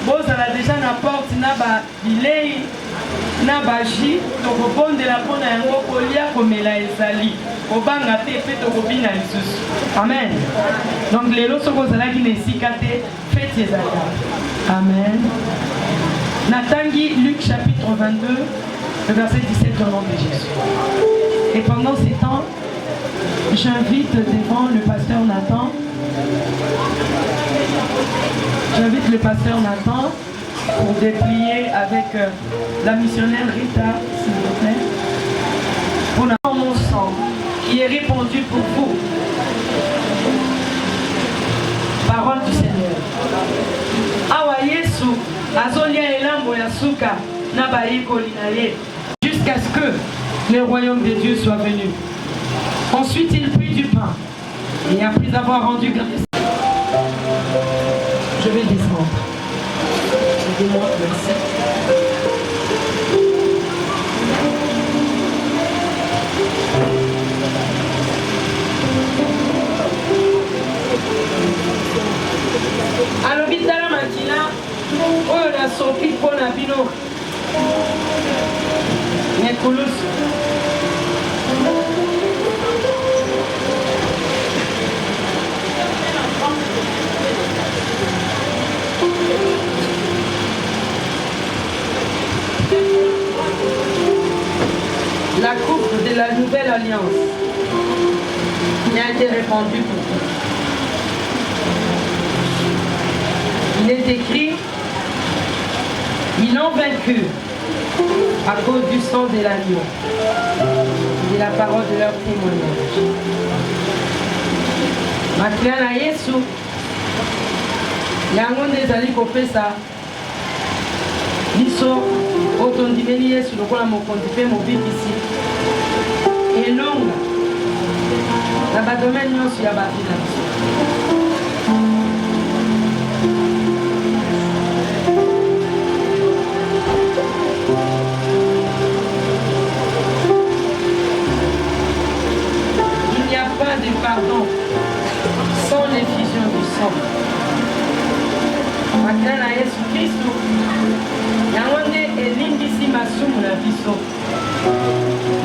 [SPEAKER 1] bozala déjà na porte na ba bilei na ba jus, tokobondela mpona yango kolia komela ezali. Obanga te pe tokobina lisusu. Amen. Donc lelo soko ozalaki na esika te fete ezala. Amen. Natangi Luc chapitre 22, le verset 17 au nom de Jésus. Et pendant ces temps, j'invite devant le pasteur Nathan. J'invite le pasteur Nathan pour déplier avec la missionnaire Rita, s'il vous plaît. Pour mon sang qui est répandu pour vous. Parole du Seigneur. Awa Yesu azolia elambo ya suka na baikoli na ye jusqu'à ce que le royaume de Dieu soit venu. Ensuite il prit du pain et après avoir rendu grâce, je vais descendre. Aidez-moi, merci. Alors bitala makila oyo na sopi mpona bino nekulusu la coupe de la nouvelle alliance qui a été répandue pour vous. Il est écrit, ils l'ont vaincu à cause du sang de l'agneau et de la parole de leur témoignage. Makila na Yesu, yango nde ezali kopesa biso otondimeli Yesu lokola mokonzi mpe mobikisi elonga na badomaine nyonso ya bavi na biso. De pardon sans l'effusion du sang. Makila na Yesu Kristo yango nde elimbisi masumu na biso,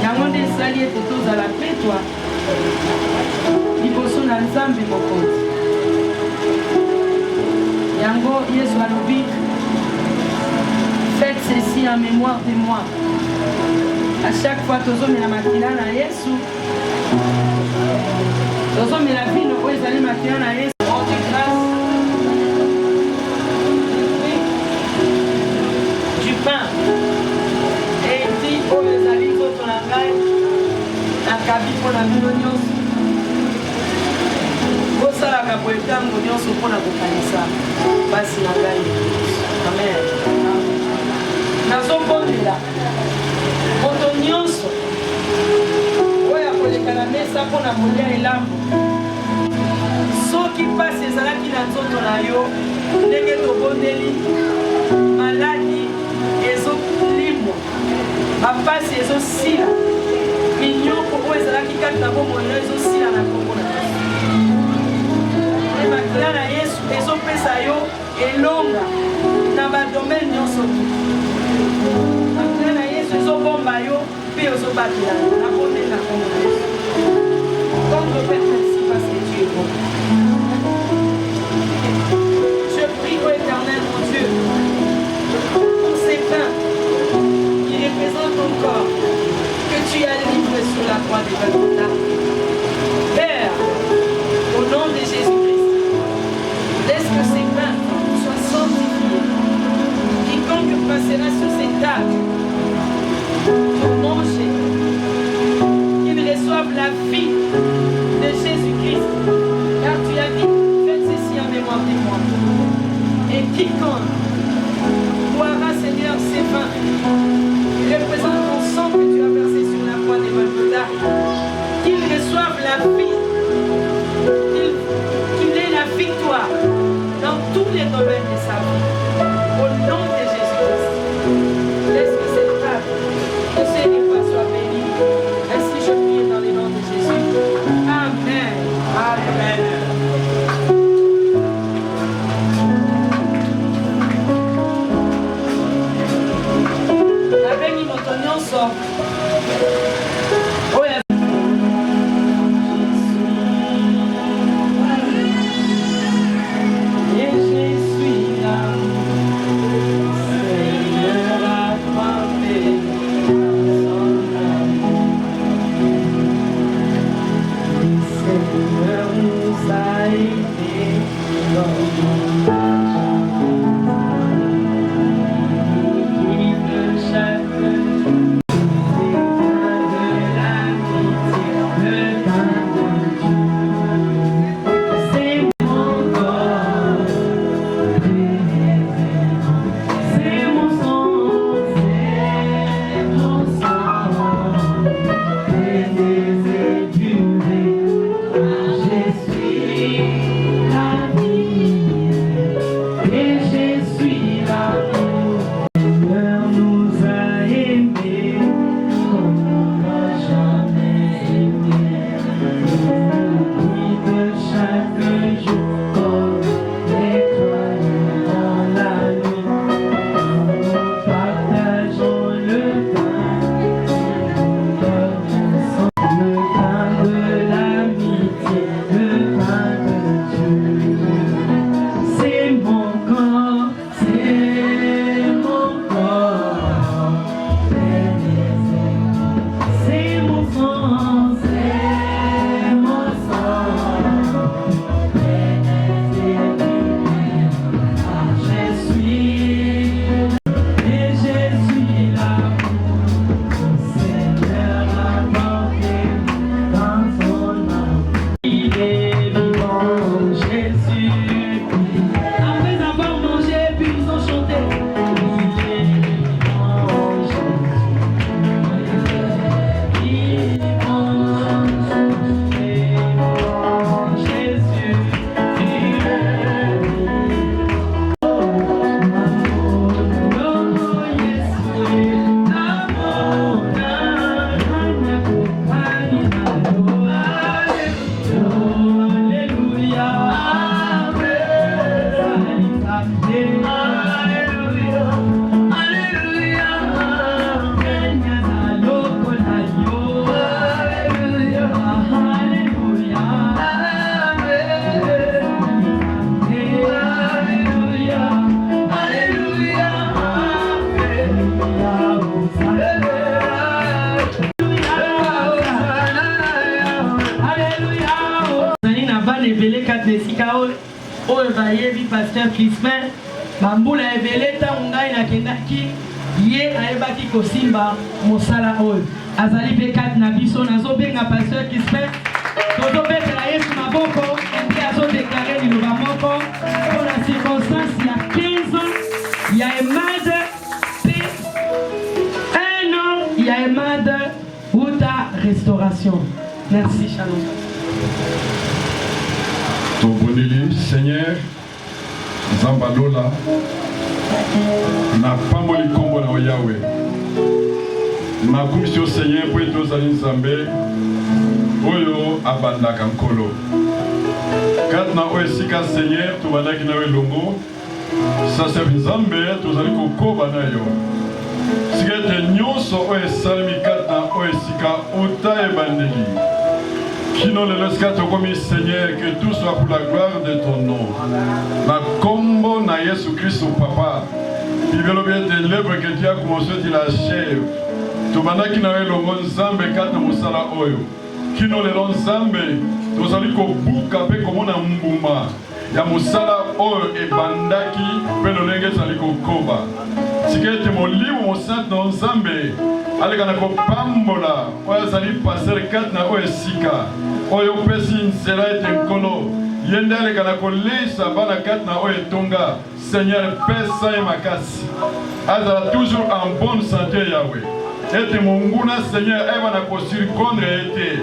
[SPEAKER 1] yango nde esali ete tozala petwa liboso na Nzambe mokonzi. Yango Yesu alobi, faites ceci en mémoire de moi. À chaque fois tozomela makila na Yesu, tozomela vino oyo ezali makila na Yesu, rende grâce du pain et di oyo ezali nzoto na ngai nakabi mpona bino nyonso. Bosalaka boye ntango nyonso mpona kokanisa basi na ngai. Amen. Nazobondela moto nyonso oyo akoleka na na mesa mpona molia elambo soki mpasi ezalaki na nzoto na yo ndenge tobondeli maladi ezolimwa bapasi ezosila minyoko oyo ezalaki kati na bomoi na ezosila na kongo na makila na yesu ezopesa yo elonga na badomene nyonso makila na yesu ezobomba yo mpe ozobatela na bondeli na kongo na yesu. Comme le Père merci parce que tu es bon. Je prie au éternel mon Dieu pour ces pains qui représentent ton corps que tu as livré sur la croix des Golgotha. Père, au nom de Jésus-Christ, laisse que ces pains soient sanctifiés. Quiconque passera sur ces tables pour manger, qu'il reçoive la vie de Jésus-Christ, car tu as dit, faites ceci en mémoire de moi. Et quiconque boira, Seigneur, ces vins, représente ton sang que tu as versé sur la croix des Golgotha, qu'il reçoive la vie, qu'il ait la victoire dans tous les domaines de sa vie. Au nom de Jésus-Christ, laisse que cette table, que ce repas soit béni. Ainsi je prie dans le nom de Jésus. Amen. Amen. Avec notre nyonso. oyo bayebi pasteur Crispin bambula ebele ntango ngai nakendaki ye ayebaki kosimba mosala oyo azali mpe kati na biso nazobenga pasteur Crispin tozobetela yesu maboko mpe azodeklare liloba moko mpona circonstance ya 15 ans ya emade mpe 1 an ya emade uta restauration Merci, Shalom.
[SPEAKER 4] Toboneli, Seigneur, Zambalola, na pamboli kombo na Yahweh. Na kumisi Seigneur pour tous les Zambé, oyo abandaka nkolo. Kat na oesika Seigneur, tubandaki na welongo, sasa Nzambe tozali kokoba na yo. Sikete nyonso oyo esalemi kat na oesika uta ebandeli. Kino le laisse comme Seigneur, que tout soit pour la gloire de ton nom. La combo na Jésus Christ son papa. Il veut bien de l'œuvre que tu as commencé, tu l'achèves. Tu m'as dit qu'il y a le Nzambe kata musala oyo. Kino le Nzambe, tu as dit que buka pe comme na mbuma. Ya musala oyo e bandaki pe le lenge sali ko koba. Sikete mon livre mon saint Nzambe. Aleka na kopambola oyo azali passer kat na oyo esika oyo pesi nzela ete nkolo yende aleka na kolisa bana kat na oyo etonga. Seigneur, pesa ye makasi azala toujours en bonne santé Yahweh ete monguna Seigneur eba na kosirikondre ete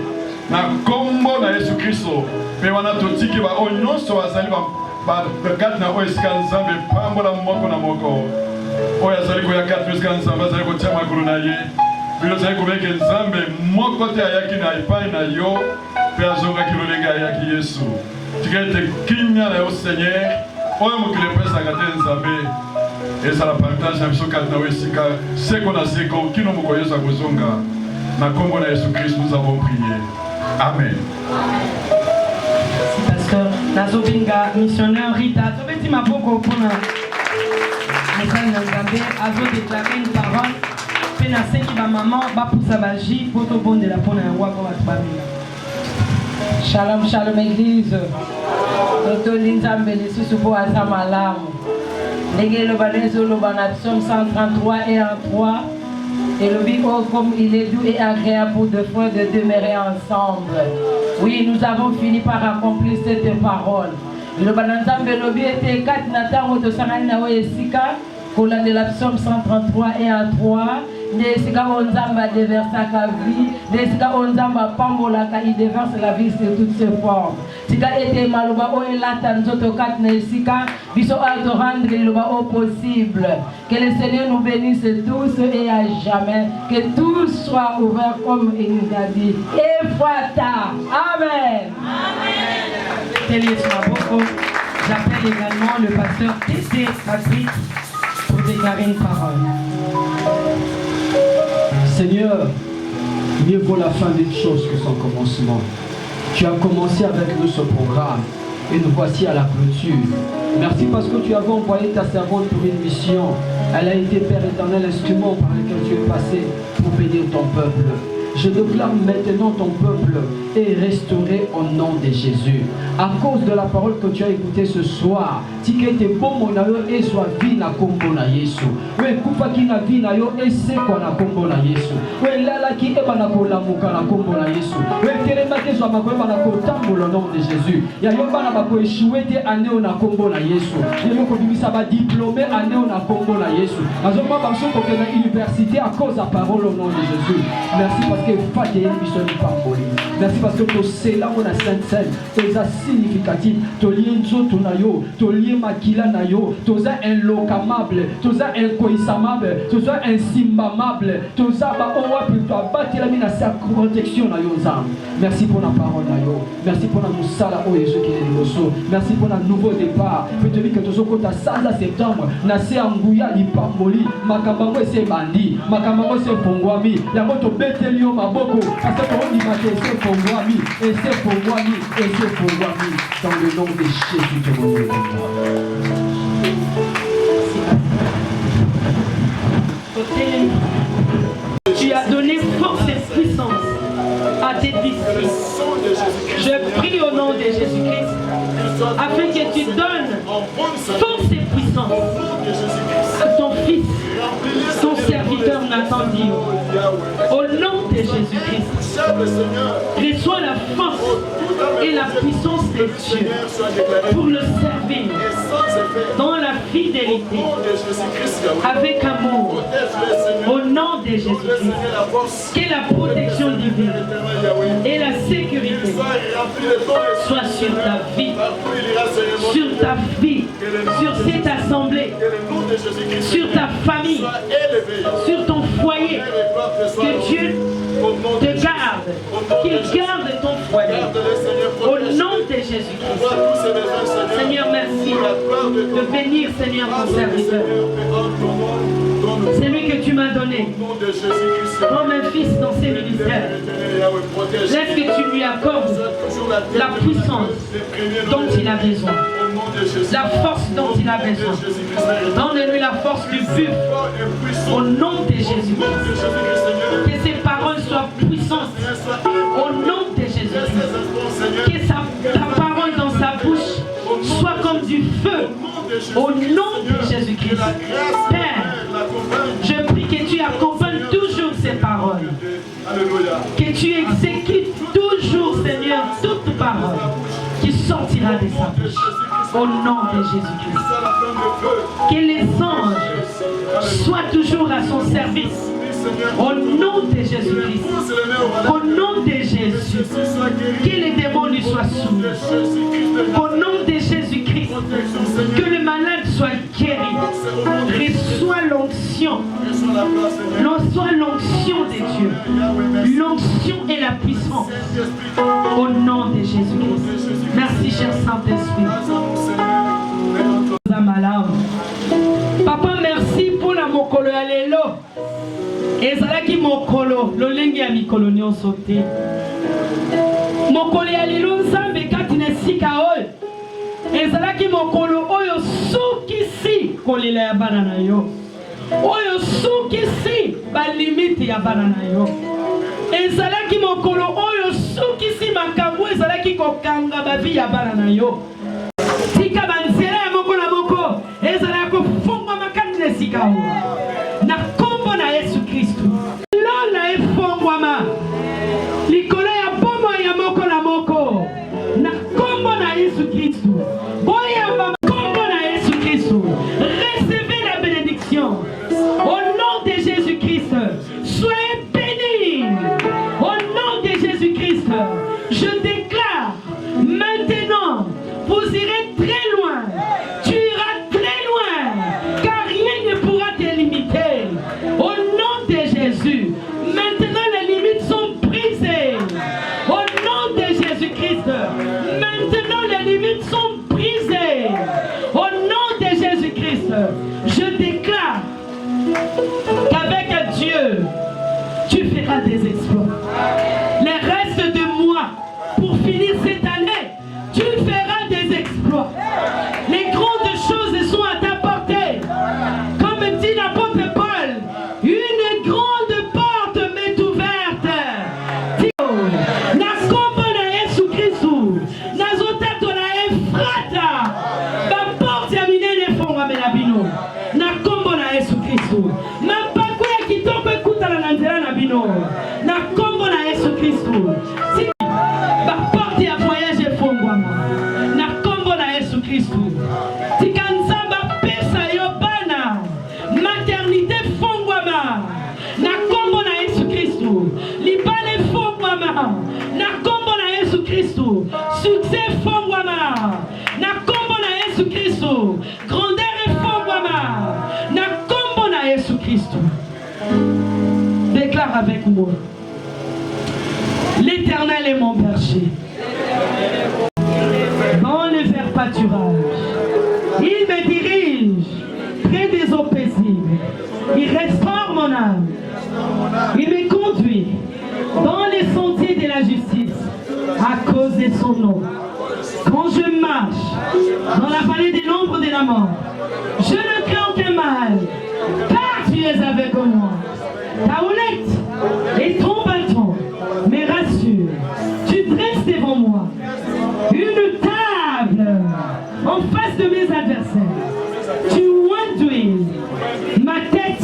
[SPEAKER 4] na kombo na Yesu Kristo pe wana totiki ba oyo nyonso bazali kat na oyo esika Nzambe pambola moko na moko oyo azali koya kat na esika Nzambe azali kotia makolo na ye bilo azali kobeke Nzambe moko te ayaki na epai na yo pe azongaki lolenge ayaki Yesu tika ete kimia na yo Seigneur oyo mokili epesaka te Nzambe ezala partage na biso kati na yo esika seko na seko kino moko Yesu akozonga na kombo na Yesu Christ nous avons prié. Amen.
[SPEAKER 1] Pasteur nazobinga missionnaire Rita tobeti maboko mpona message na Nzambe azodeklare une parole mpe nasengi bamama bapusa baji mpo tobondela mpona yango ako bato babela.
[SPEAKER 5] Shalom, shalom église. Totoli Nzambe lisusu po aza malamu. Ndenge loba nezoloba na Psaume 133 et en 3. Et le dit, oh, comme il est doux et agréable pour deux fois de demeurer ensemble. Oui, nous avons fini par accomplir cette parole. Le Bananzambe Lobi était 4 natans de Sarana Esika, pour la de la Psaume 133 et en 3. Nesika Onzamba déverse sa vie, Nesika Onzamba Pambolaka, il déverse la vie sur toutes ses formes. Sika était Maluba O et Latan Zoto 4 Nesika, Biso à te rendre le au possible. Que le Seigneur nous bénisse tous et à jamais. Que tout soit ouvert comme il nous a dit. Et Fata. Amen.
[SPEAKER 1] Amen. J'appelle également le pasteur Tété Patrick pour déclarer une parole.
[SPEAKER 3] Seigneur, mieux vaut la fin d'une chose que son commencement. Tu as commencé avec nous ce programme et nous voici à la clôture. Merci parce que tu avais envoyé ta servante pour une mission. Elle a été, Père éternel, l'instrument par lequel tu es passé pour bénir ton peuple. Je déclare maintenant ton peuple est restauré au nom de Jésus. À cause de la parole que tu as écoutée ce soir, si tu es bon mon ayo et soit vie na kombo na Yesu. Oui, kufa ki na vie na yo et c'est quoi na kombo na Yesu. Oui, lala ki eba na kolamuka na kombo na Yesu. Oui, telema ke soit makoeba na kotambo le nom de Jésus. Ya yo bana ba ko échouer te aneo na kombo na Yesu. Ya yo ko bimisa ba diplômé aneo na kombo na Yesu. Azoma ba so ko na université à cause de la parole au nom de Jésus. Merci parce que merci parce que ton cela on a sainte scène c'est significatif ton lien nzoto na yo ton lien makila na yo toza inlocamable toza incoïsamable toza insimbamable toza ba owa plutôt abatela mina sa protection na yo nzam. Merci pour la parole na yo, merci pour la musala o Yesu qui est liboso, merci pour le nouveau départ. Peut-être que tozo kota 16 septembre na se anguya lipamboli makambango c'est bandi makambango c'est pongwami yango to betelio maboko parce que on dit que c'est pongwami et c'est pongwami et c'est pongwami dans le nom de Jésus de mon Dieu.
[SPEAKER 1] Tu as donné force et puissance à tes disciples. Je prie au nom de Jésus-Christ afin que tu donnes force et puissance à ton fils, ton serviteur Nathan Dio. Au nom de Jésus-Christ, reçois la force et la puissance de Dieu pour le servir dans la fidélité, avec amour, au nom de Jésus-Christ, que la protection divine et la sécurité soient sur ta vie, sur cette assemblée, sur ta famille, sur ton foyer. Que Dieu te garde, qu'il garde ton foyer. Au nom de Jésus-Christ. Seigneur, merci de bénir, Seigneur, ton serviteur. C'est lui que tu m'as donné comme un fils dans ses ministères. Laisse que tu lui accordes la puissance dont il a besoin, la force dont il a besoin. Donne-lui la force du but au nom de Jésus-Christ. Que ses paroles soient puissantes au nom de Jésus-Christ. Que ta parole dans sa bouche soit comme du feu au nom de Jésus-Christ. Père, je prie que tu accompagnes toujours ces paroles. Que tu exécutes toujours, Seigneur, toute parole qui sortira de sa bouche. Au nom de Jésus-Christ. Que les anges soient toujours à son service. Au nom de Jésus-Christ. Au nom de Jésus. Que les démons lui soient soumis. Au nom de Jésus-Christ. Que le malade soit guéri. Reçois l'onction. Reçois l'onction de Dieu. L'onction et la puissance. Au nom de Jésus-Christ. Merci, cher Saint-Esprit. Papa, merci pour la mokolo ya lelo. Ezalaki mokolo lolenge ya mikolo nyonso te. Mokolo ya lelo nzambe kati na esika oyo. Ezalaki mokolo oyo sukisi kolela ya bana na yo. Oyo sukisi balimite ya bana na yo. Ezalaki mokolo oyo sukisi makambo ezalaki kokanga bavi ya bana na yo. Tika banzela ya moko na moko ezala kofungwa makati na esika oyo. Na kombo na Yesu Kristo. Lola efongwama. Likolo ya bomo ya moko na moko. Na kombo na Yesu Kristo. Boya mama kombo na Yesu Kristo. Recevez la bénédiction. Au nom de Jésus-Christ. Soyez bénis. Au nom de Jésus-Christ. Je déclare maintenant, vous irez très loin. Tu iras très loin. Car rien ne pourra te limiter. Au nom de Jésus. Maintenant les limites sont brisées. Au nom de Jésus-Christ. Maintenant les limites sont brisées. Au nom de Jésus-Christ. Je déclare qu'avec Dieu, tu feras des exploits. Les restes de mois pour finir cette année, tu feras des exploits. Les grandes choses sont à ta portée. Comme dit l'apôtre Paul, une grande porte m'est ouverte. Na kombo na Yesu Kristo, nazotato na Efrata, ba porte ya minene efongwamela bino. Na kombo na Yesu Kristo, mapako ya kitoko ekutana na nzela na bino. Na kombo na Yesu Kristo. Ba porte ya voyage efongwama. Na kombo na Yesu Kristo. Tika nzamba pesa yo bana. Maternité fongwama. Na kombo na Yesu Kristo. Libale fongwama. Na kombo na Yesu Kristo. Succès fongwama. Na kombo na Yesu Kristo. Grandeur fongwama. Na kombo na Yesu Kristo. Déclare avec moi. L'Éternel est mon berger. Dans le vert pâturage, il me dirige près des eaux paisibles. Il restaure mon âme. Il me conduit dans les sentiers de la justice à cause de son nom. Quand je marche dans la vallée de l'ombre de la mort, je ne crains aucun mal, car tu es avec moi. Ta houlette et ton bâton me rassurent. Tu dresses devant moi une table en face de mes adversaires. Tu ointuis ma tête